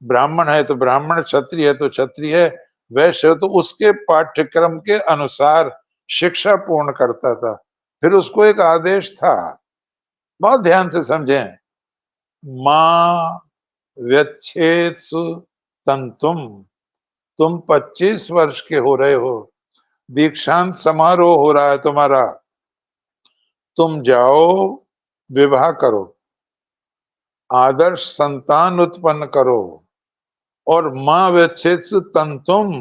ब्राह्मण है तो ब्राह्मण, क्षत्रिय है तो क्षत्रिय है, वैश्य है तो उसके पाठ्यक्रम के अनुसार शिक्षा पूर्ण करता था। फिर उसको एक आदेश था, बहुत ध्यान से समझें, मां व्यच्छेत्सु तंतुम। तुम 25 वर्ष के हो रहे हो, दीक्षांत समारोह हो रहा है तुम्हारा, तुम जाओ विवाह करो, आदर्श संतान उत्पन्न करो। और मां व्यच्छेत्सु तंतुम,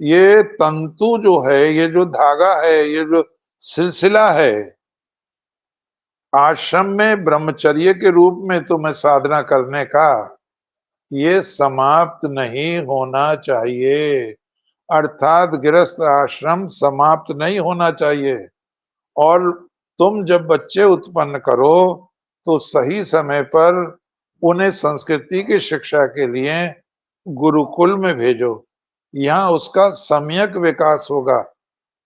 ये तंतु जो है, ये जो धागा है, ये जो सिलसिला है, आश्रम में ब्रह्मचर्य के रूप में तुम्हें साधना करने का, ये समाप्त नहीं होना चाहिए। अर्थात गृहस्थ आश्रम समाप्त नहीं होना चाहिए। और तुम जब बच्चे उत्पन्न करो तो सही समय पर उन्हें संस्कृति की शिक्षा के लिए गुरुकुल में भेजो, यहाँ उसका सम्यक विकास होगा।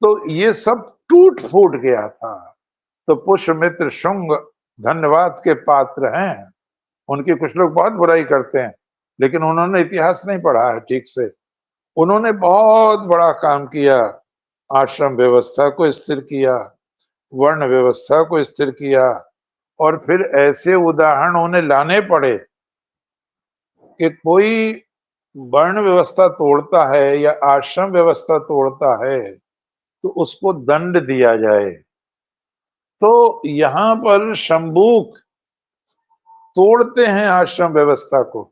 तो ये सब टूट फूट गया था। तो पुष्यमित्र शुंग धन्यवाद के पात्र हैं। उनकी कुछ लोग बहुत बुराई करते हैं, लेकिन उन्होंने इतिहास नहीं पढ़ा है ठीक से। उन्होंने बहुत बड़ा काम किया, आश्रम व्यवस्था को स्थिर किया, वर्ण व्यवस्था को स्थिर किया, और फिर ऐसे उदाहरण उन्हें लाने पड़े कि कोई वर्ण व्यवस्था तोड़ता है या आश्रम व्यवस्था तोड़ता है तो उसको दंड दिया जाए। तो यहाँ पर शंभूक तोड़ते हैं आश्रम व्यवस्था को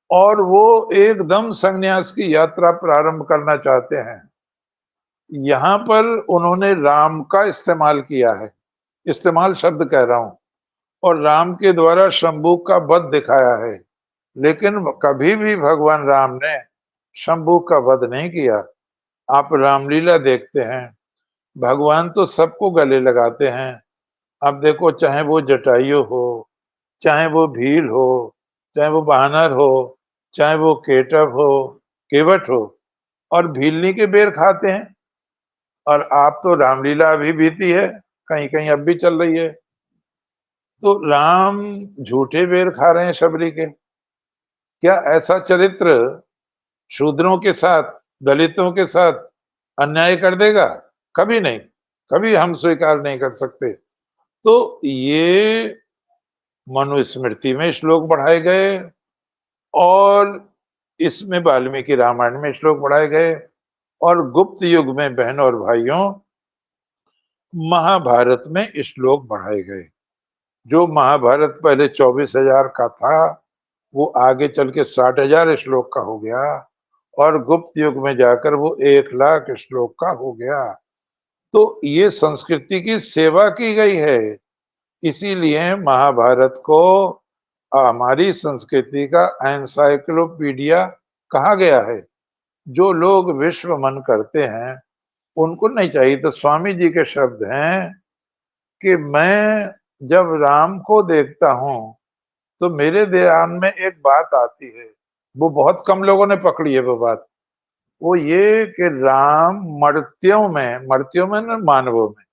और वो एकदम संन्यास की यात्रा प्रारंभ करना चाहते हैं। यहाँ पर उन्होंने राम का इस्तेमाल किया है, इस्तेमाल शब्द कह रहा हूं, और राम के द्वारा शंभूक का वध दिखाया है। लेकिन कभी भी भगवान राम ने शंभूक का वध नहीं किया। आप रामलीला देखते हैं, भगवान तो सबको गले लगाते हैं। अब देखो, चाहे वो जटायु हो, चाहे वो भील हो, चाहे वो वानर हो, चाहे वो केटव हो, केवट हो, और भीलनी के बेर खाते हैं। और आप तो रामलीला अभी बीती है, कहीं कहीं अब भी चल रही है, तो राम झूठे बेर खा रहे हैं शबरी के। क्या ऐसा चरित्र शूद्रों के साथ, दलितों के साथ अन्याय कर देगा? कभी नहीं, कभी हम स्वीकार नहीं कर सकते। तो ये मनुस्मृति में श्लोक बढ़ाए गए और इसमें वाल्मीकि रामायण में श्लोक बढ़ाए गए और गुप्त युग में बहनों और भाइयों महाभारत में श्लोक बढ़ाए गए। जो महाभारत पहले 24,000 का था वो आगे चल के 60,000 श्लोक का हो गया और गुप्त युग में जाकर वो 1,00,000 श्लोक का हो गया। तो ये संस्कृति की सेवा की गई है, इसीलिए महाभारत को हमारी संस्कृति का एनसाइक्लोपीडिया कहा गया है। जो लोग विश्व मन करते हैं उनको नहीं चाहिए। तो स्वामी जी के शब्द हैं कि मैं जब राम को देखता हूं तो मेरे ध्यान में एक बात आती है, वो बहुत कम लोगों ने पकड़ी है वो बात। वो ये कि राम मर्त्यों में न मानवों में,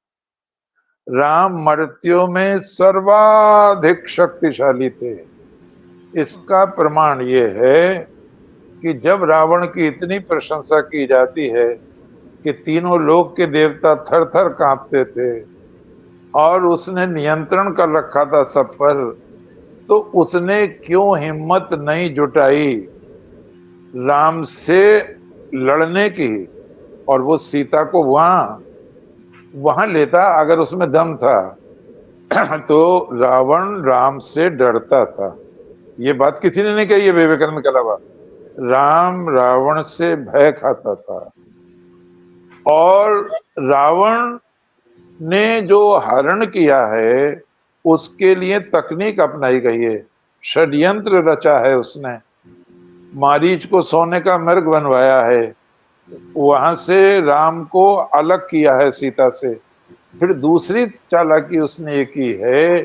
राम मर्त्यों में सर्वाधिक शक्तिशाली थे। इसका प्रमाण ये है कि जब रावण की इतनी प्रशंसा की जाती है कि तीनों लोक के देवता थर थर कांपते थे और उसने नियंत्रण कर रखा था सब पर, तो उसने क्यों हिम्मत नहीं जुटाई राम से लड़ने की और वो सीता को वहां लेता अगर उसमें दम था। तो रावण राम से डरता था। ये बात किसी ने नहीं कही है विवेकानंद के अलावा। राम रावण से भय खाता था और रावण ने जो हरण किया है उसके लिए तकनीक अपनाई गई है, षड्यंत्र रचा है उसने। मारीच को सोने का मृग बनवाया है, वहां से राम को अलग किया है सीता से। फिर दूसरी चालाकी उसने ये की है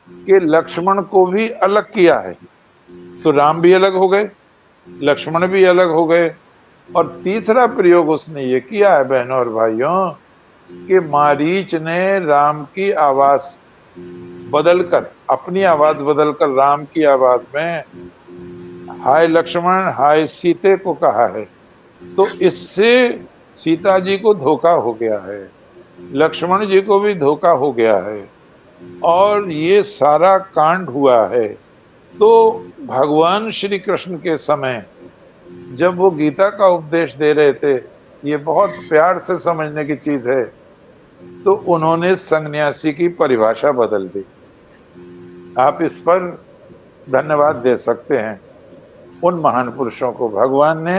कि लक्ष्मण को भी अलग किया है, तो राम भी अलग हो गए, लक्ष्मण भी अलग हो गए। और तीसरा प्रयोग उसने ये किया है बहनों और भाइयों कि मारीच ने राम की आवाज बदलकर, अपनी आवाज बदलकर राम की आवाज में हाय लक्ष्मण हाय सीते को कहा है। तो इससे सीता जी को धोखा हो गया है, लक्ष्मण जी को भी धोखा हो गया है और ये सारा कांड हुआ है। तो भगवान श्री कृष्ण के समय जब वो गीता का उपदेश दे रहे थे, ये बहुत प्यार से समझने की चीज है, तो उन्होंने सन्यासी की परिभाषा बदल दी। आप इस पर धन्यवाद दे सकते हैं उन महान पुरुषों को। भगवान ने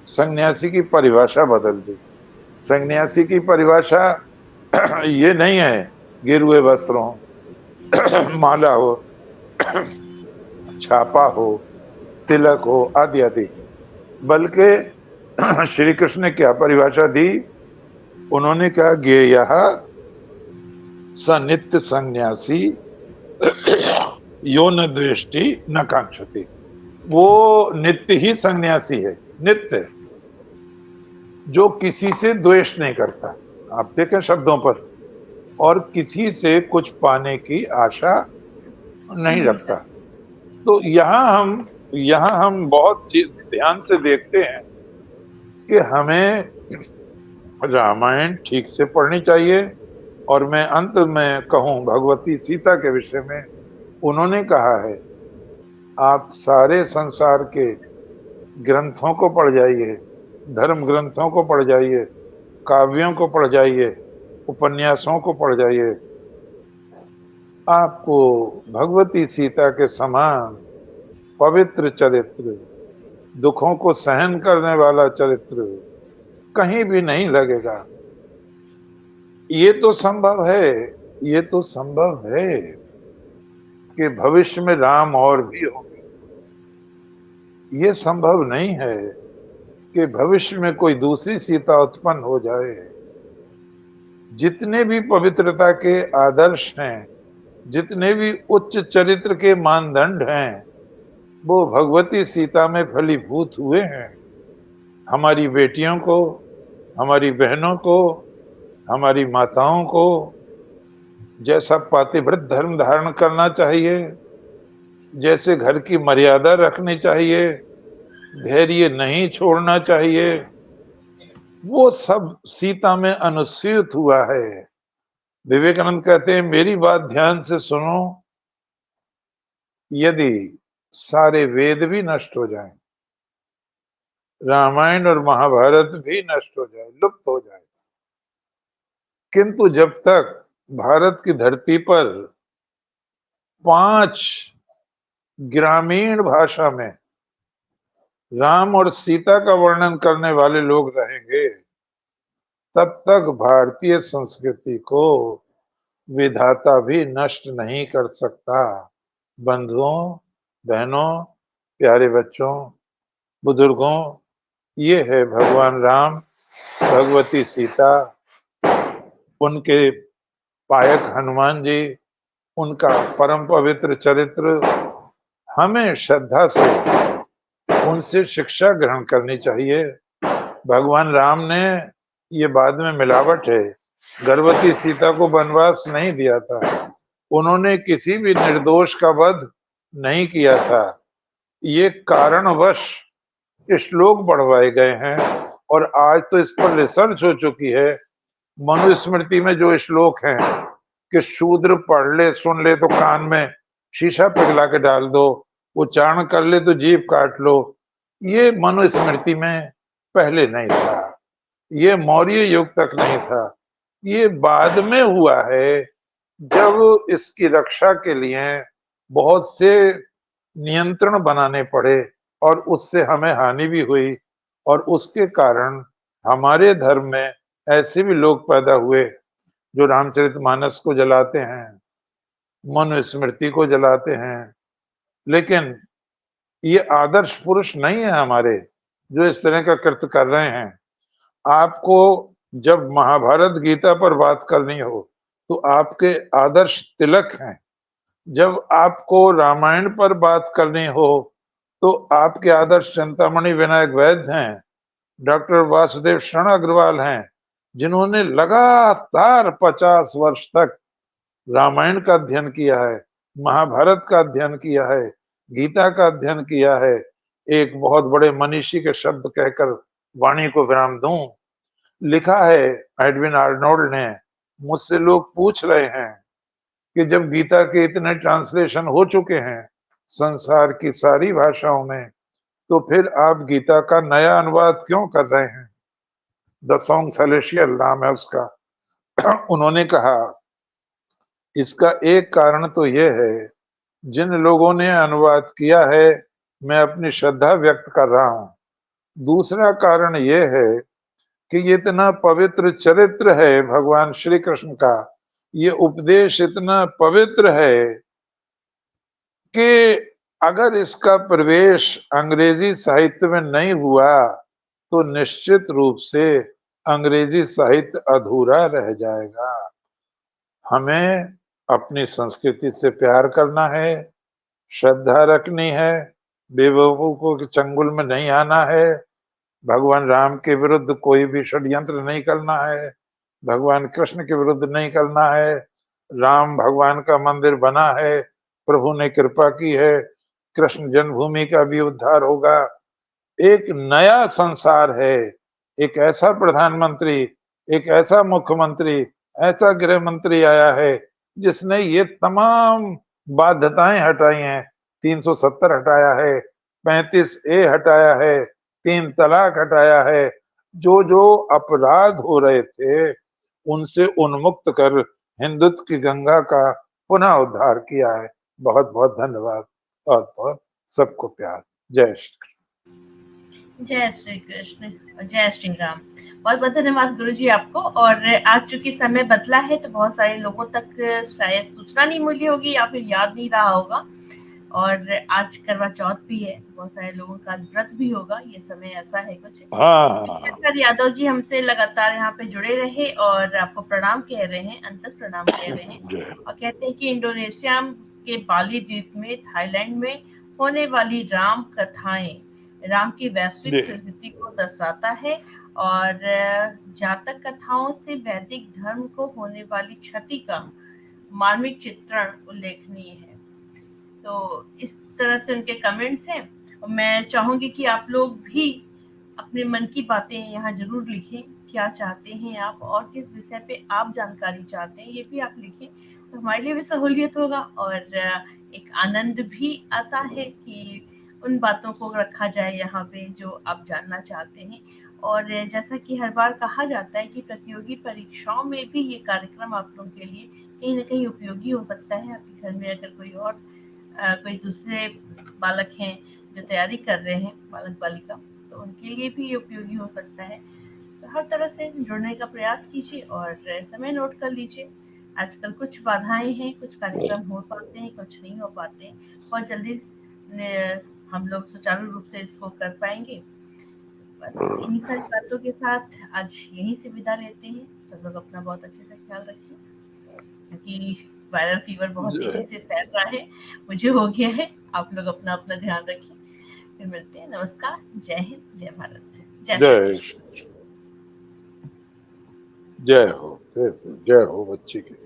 सन्यासी की परिभाषा बदल दी। सन्यासी की परिभाषा ये नहीं है गिरुए वस्त्रों, माला हो, छापा हो, तिलक हो आदि आदि, बल्कि श्री कृष्ण ने क्या परिभाषा दी? उन्होंने कहा ज्ञेयः स नित्य सन्यासी यो न द्वेष्टि न कांक्षति। वो नित्य ही सन्यासी है, नित्य, जो किसी से द्वेष नहीं करता, आप देखें शब्दों पर, और किसी से कुछ पाने की आशा नहीं रखता। तो यहाँ हम बहुत ध्यान से देखते हैं कि हमें रामायण ठीक से पढ़नी चाहिए। और मैं अंत में कहूं भगवती सीता के विषय में, उन्होंने कहा है आप सारे संसार के ग्रंथों को पढ़ जाइए, धर्म ग्रंथों को पढ़ जाइए, काव्यों को पढ़ जाइए, उपन्यासों को पढ़ जाइए, आपको भगवती सीता के समान पवित्र चरित्र, दुखों को सहन करने वाला चरित्र कहीं भी नहीं लगेगा। ये तो संभव है, ये तो संभव है कि भविष्य में राम और भी होंगे। ये संभव नहीं है कि भविष्य में कोई दूसरी सीता उत्पन्न हो जाए। जितने भी पवित्रता के आदर्श हैं, जितने भी उच्च चरित्र के मानदंड हैं, वो भगवती सीता में फलीभूत हुए हैं। हमारी बेटियों को, हमारी बहनों को, हमारी माताओं को जैसा पातिव्रत धर्म धारण करना चाहिए, जैसे घर की मर्यादा रखनी चाहिए, धैर्य नहीं छोड़ना चाहिए, वो सब सीता में अनुस्यूत हुआ है। विवेकानंद कहते हैं मेरी बात ध्यान से सुनो, यदि सारे वेद भी नष्ट हो जाएं, रामायण और महाभारत भी नष्ट हो जाए, लुप्त हो जाए, किंतु जब तक भारत की धरती पर 5 ग्रामीण भाषा में राम और सीता का वर्णन करने वाले लोग रहेंगे, तब तक भारतीय संस्कृति को विधाता भी नष्ट नहीं कर सकता। बंधुओं, बहनों, प्यारे बच्चों, बुजुर्गों, ये है भगवान राम, भगवती सीता, उनके पायक हनुमान जी, उनका परम पवित्र चरित्र। हमें श्रद्धा से उनसे शिक्षा ग्रहण करनी चाहिए। भगवान राम ने, ये बाद में मिलावट है, गर्भवती सीता को वनवास नहीं दिया था। उन्होंने किसी भी निर्दोष का वध नहीं किया था। ये कारणवश श्लोक बढ़वाए गए हैं और आज तो इस पर रिसर्च हो चुकी है। मनुस्मृति में जो श्लोक हैं कि शूद्र पढ़ ले सुन ले तो कान में शीशा पिघला के डाल दो, उच्चारण कर ले तो जीभ काट लो, ये मनुस्मृति में पहले नहीं था, ये मौर्य युग तक नहीं था, ये बाद में हुआ है जब इसकी रक्षा के लिए बहुत से नियंत्रण बनाने पड़े और उससे हमें हानि भी हुई। और उसके कारण हमारे धर्म में ऐसे भी लोग पैदा हुए जो रामचरितमानस को जलाते हैं, मनुस्मृति को जलाते हैं। लेकिन ये आदर्श पुरुष नहीं है हमारे जो इस तरह का कृत्य कर रहे हैं। आपको जब महाभारत गीता पर बात करनी हो तो आपके आदर्श तिलक हैं, जब आपको रामायण पर बात करनी हो तो आपके आदर्श चिंतामणि विनायक वैद्य हैं, डॉक्टर वासुदेव शरण अग्रवाल हैं, जिन्होंने लगातार 50 वर्ष तक रामायण का अध्ययन किया है, महाभारत का अध्ययन किया है, गीता का अध्ययन किया है। एक बहुत बड़े मनीषी के शब्द कहकर वाणी को विराम दूं, लिखा है एडविन आर्नोल्ड ने, मुझसे लोग पूछ रहे हैं कि जब गीता के इतने ट्रांसलेशन हो चुके हैं संसार की सारी भाषाओं में, तो फिर आप गीता का नया अनुवाद क्यों कर रहे हैं? द सॉन्ग सेलेशियल नाम है उसका। उन्होंने कहा इसका एक कारण तो यह है, जिन लोगों ने अनुवाद किया है मैं अपनी श्रद्धा व्यक्त कर रहा हूं। दूसरा कारण यह है कि ये इतना पवित्र चरित्र है भगवान श्री कृष्ण का, ये उपदेश इतना पवित्र है कि अगर इसका प्रवेश अंग्रेजी साहित्य में नहीं हुआ तो निश्चित रूप से अंग्रेजी साहित्य अधूरा रह जाएगा। हमें अपनी संस्कृति से प्यार करना है, श्रद्धा रखनी है, बेवकूफों के चंगुल में नहीं आना है, भगवान राम के विरुद्ध कोई भी षड्यंत्र नहीं करना है, भगवान कृष्ण के विरुद्ध नहीं करना है। राम भगवान का मंदिर बना है, प्रभु ने कृपा की है, कृष्ण जन्मभूमि का भी उद्धार होगा। एक नया संसार है, एक ऐसा प्रधानमंत्री, एक ऐसा मुख्यमंत्री, ऐसा गृह मंत्री आया है जिसने ये तमाम बाध्यताएं हटाई हैं। 370 हटाया है, 35A हटाया है, 3 तलाक हटाया है, जो जो अपराध हो रहे थे उनसे उन्मुक्त कर हिंदुत्व की गंगा का पुनः उद्धार किया है। बहुत बहुत धन्यवाद। बहुत बहुत सबको प्यार। जय श्री जय श्री कृष्ण और जय श्री राम। बहुत बहुत धन्यवाद गुरु जी आपको। और आज चूंकि समय बदला है तो बहुत सारे लोगों तक शायद सूचना नहीं मिली होगी या फिर याद नहीं रहा होगा। और आज करवा चौथ भी है, बहुत सारे लोगों का आज व्रत भी होगा, ये समय ऐसा है कुछ। हाँ, यादव जी हमसे लगातार यहाँ पे जुड़े रहे और आपको प्रणाम कह रहे हैं, अंतस प्रणाम कह रहे हैं जय और कहते हैं कि इंडोनेशिया के बाली द्वीप में, थाईलैंड में होने वाली राम कथाएं राम की वैश्विक जय स्थिति को दर्शाता है और जातक कथाओं से वैदिक धर्म को होने वाली क्षति का मार्मिक चित्रण उल्लेखनीय है। तो इस तरह से उनके कमेंट्स हैं और मैं चाहूंगी कि आप लोग भी अपने मन की बातें यहाँ जरूर लिखें। क्या चाहते हैं आप और किस विषय पे आप जानकारी चाहते हैं ये भी आप लिखें, तो हमारे लिए भी सहूलियत होगा और एक आनंद भी आता है कि उन बातों को रखा जाए यहाँ पे जो आप जानना चाहते हैं। और जैसा कि हर बार कहा जाता है कि प्रतियोगी परीक्षाओं में भी ये कार्यक्रम आप लोगों के लिए कहीं न कहीं उपयोगी हो सकता है। आपके घर में अगर कोई और कोई दूसरे बालक हैं जो तैयारी कर रहे हैं, बालक-बालिका, तो उनके लिए भी ये उपयोगी हो सकता है। तो हर तरह से जुड़ने का प्रयास कीजिए और समय नोट कर लीजिए। आजकल कुछ बाधाएँ हैं, कुछ कार्यक्रम हो पाते हैं, कुछ नहीं हो पाते हैं। बहुत जल्दी हम लोग सुचारू रूप से इसको कर पाएँगे। बस इन्हीं सारी बातों के साथ आज यहीं से विदा लेते हैं। सब लोग अपना बहुत अच्छे से ख्याल रखिए, क्योंकि वायरल फीवर बहुत तेज़ी से फैल रहा है। मुझे हो गया है, आप लोग अपना-अपना ध्यान रखिए। फिर मिलते हैं। नमस्कार, जय हिंद, जय भारत, जय श्री जय कृष्ण। जय हो बच्ची की।